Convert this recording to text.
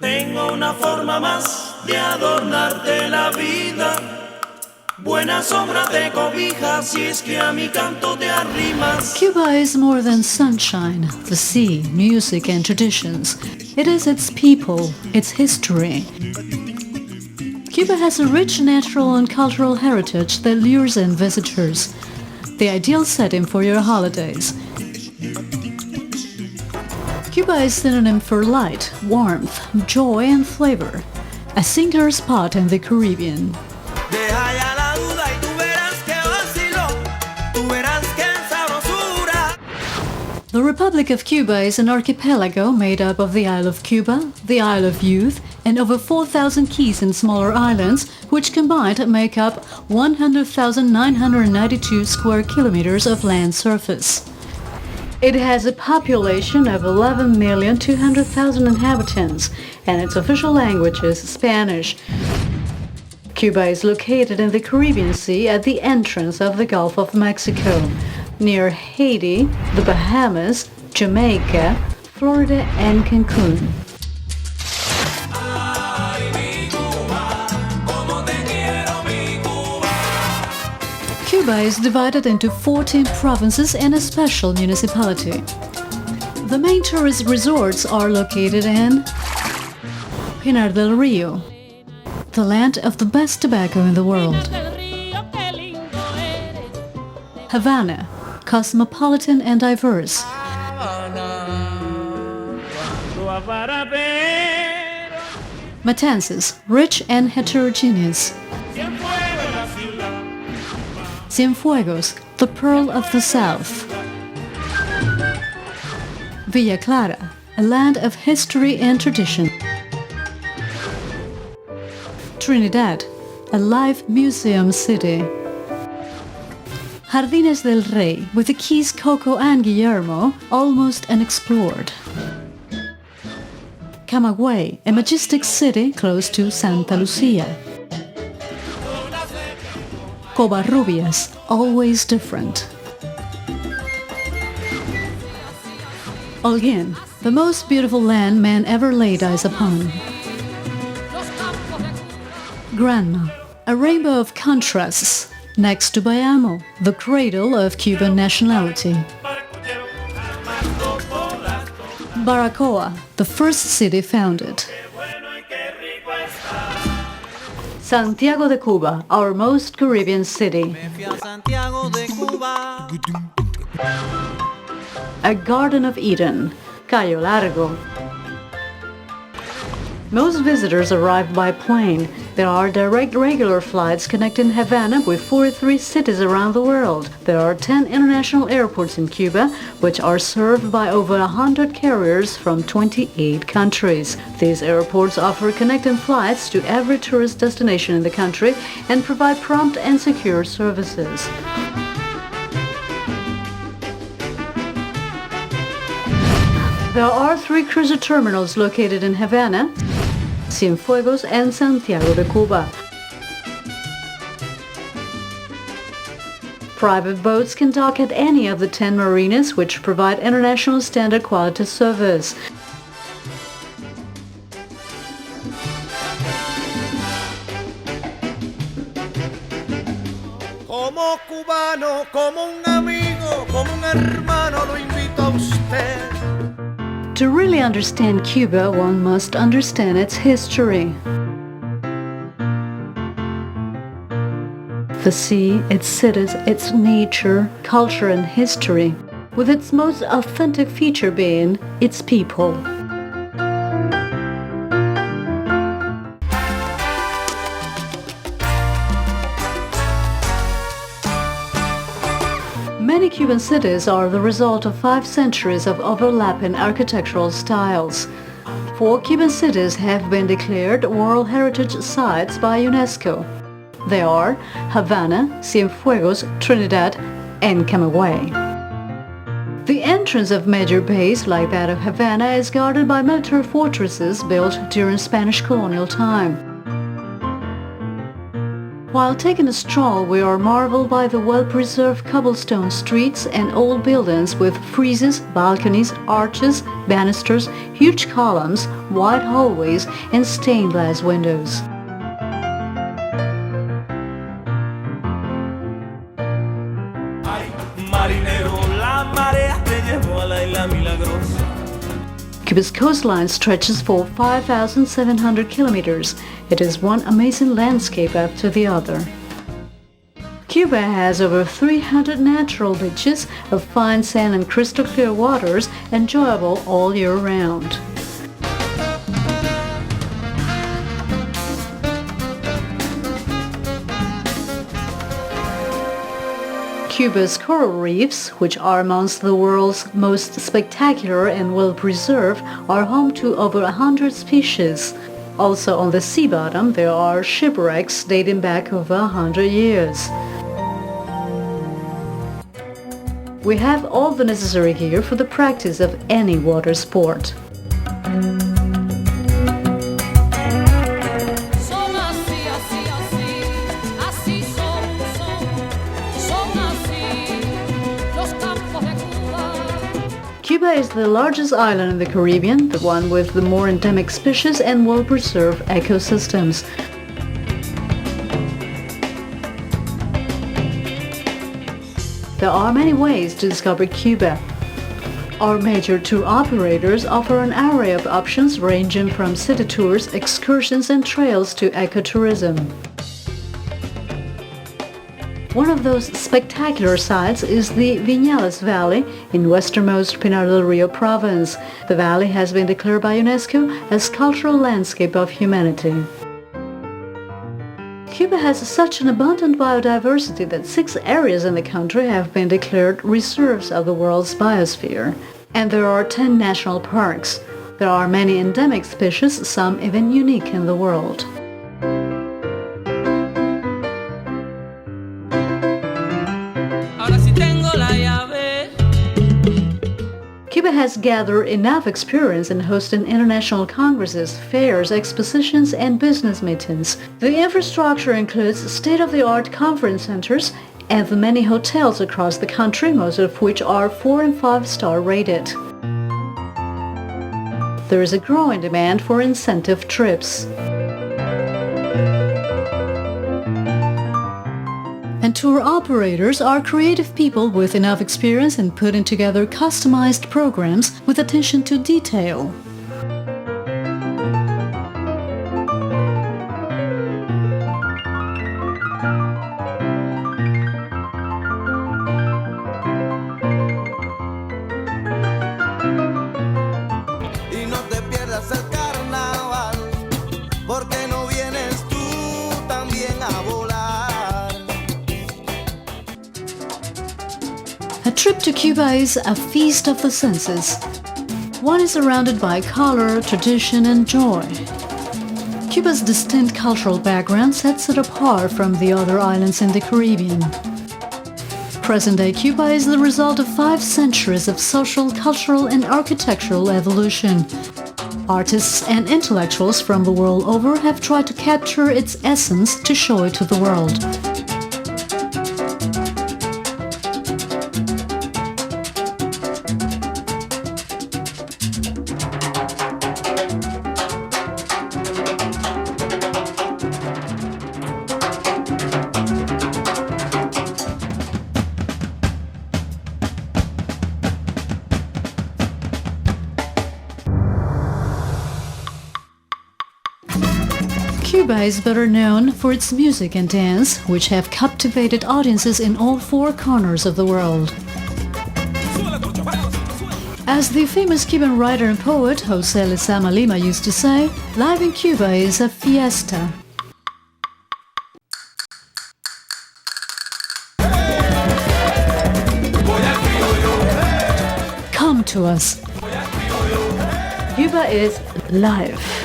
Tengo una forma más de adornarte la vida. Buena sombra te cobija si es que a mi canto te arrimas. Cuba is more than sunshine, the sea, music and traditions. It is its people, its history. Cuba has a rich natural and cultural heritage that lures in visitors. The ideal setting for your holidays. Cuba is synonym for light, warmth, joy and flavor. A singular spot in the Caribbean. The Republic of Cuba is an archipelago made up of the Isle of Cuba, the Isle of Youth, and over 4,000 keys and smaller islands, which combined make up 100,992 square kilometers of land surface. It has a population of 11,200,000 inhabitants, and its official language is Spanish. Cuba is located in the Caribbean Sea at the entrance of the Gulf of Mexico, near Haiti, the Bahamas, Jamaica, Florida, and Cancun. Cuba is divided into 14 provinces and a special municipality. The main tourist resorts are located in Pinar del Rio, the land of the best tobacco in the world. Havana, cosmopolitan and diverse. Matanzas, rich and heterogeneous. Cienfuegos, the pearl of the south. Villa Clara, a land of history and tradition. Trinidad, a live museum city. Jardines del Rey, with the keys Coco and Guillermo, almost unexplored. Camagüey, a majestic city close to Santa Lucia. Covarrubias, always different. Holguín, the most beautiful land man ever laid eyes upon. Granma, a rainbow of contrasts, next to Bayamo, the cradle of Cuban nationality. Baracoa, the first city founded. Santiago de Cuba, our most Caribbean city. A Garden of Eden, Cayo Largo. Most visitors arrive by plane. There are direct regular flights connecting Havana with 43 cities around the world. There are 10 international airports in Cuba, which are served by over 100 carriers from 28 countries. These airports offer connecting flights to every tourist destination in the country and provide prompt and secure services. There are 3 cruiser terminals located in Havana, Cienfuegos, and Santiago de Cuba. Private boats can dock at any of the 10 marinas, which provide international standard quality service. Como cubano, como un amigo, como un hermano, lo invito a usted. To really understand Cuba, one must understand its history. The sea, its cities, its nature, culture and history, with its most authentic feature being its people. Many Cuban cities are the result of 5 centuries of overlapping architectural styles. 4 Cuban cities have been declared World Heritage Sites by UNESCO. They are Havana, Cienfuegos, Trinidad, and Camagüey. The entrance of major bays like that of Havana is guarded by military fortresses built during Spanish colonial time. While taking a stroll, we are marveled by the well-preserved cobblestone streets and old buildings with friezes, balconies, arches, banisters, huge columns, wide hallways, and stained glass windows. Ay, marinero, la marea te llevó a la isla milagrosa. Cuba's coastline stretches for 5,700 kilometers. It is one amazing landscape after the other. Cuba has over 300 natural beaches of fine sand and crystal clear waters, enjoyable all year round. Cuba's coral reefs, which are amongst the world's most spectacular and well-preserved, are home to over 100 species. Also on the sea bottom, there are shipwrecks dating back over 100 years. We have all the necessary gear for the practice of any water sport. Cuba is the largest island in the Caribbean, the one with the more endemic species and well-preserved ecosystems. There are many ways to discover Cuba. Our major tour operators offer an array of options ranging from city tours, excursions and trails to ecotourism. One of those spectacular sites is the Viñales Valley in westernmost Pinar del Rio province. The valley has been declared by UNESCO as Cultural Landscape of Humanity. Cuba has such an abundant biodiversity that 6 areas in the country have been declared reserves of the world's biosphere. And there are 10 national parks. There are many endemic species, some even unique in the world. Cuba has gathered enough experience in hosting international congresses, fairs, expositions, and business meetings. The infrastructure includes state-of-the-art conference centers and the many hotels across the country, most of which are 4- and 5-star rated. There is a growing demand for incentive trips. And tour operators are creative people with enough experience in putting together customized programs with attention to detail. Y no te pierdas el carnaval, porque no vienes tú también a volar. A trip to Cuba is a feast of the senses. One is surrounded by color, tradition, and joy. Cuba's distinct cultural background sets it apart from the other islands in the Caribbean. Present-day Cuba is the result of 5 centuries of social, cultural, and architectural evolution. Artists and intellectuals from the world over have tried to capture its essence to show it to the world. Cuba is better known for its music and dance, which have captivated audiences in all 4 corners of the world. As the famous Cuban writer and poet José Lezama Lima used to say, life in Cuba is a fiesta. Come to us. Cuba is life.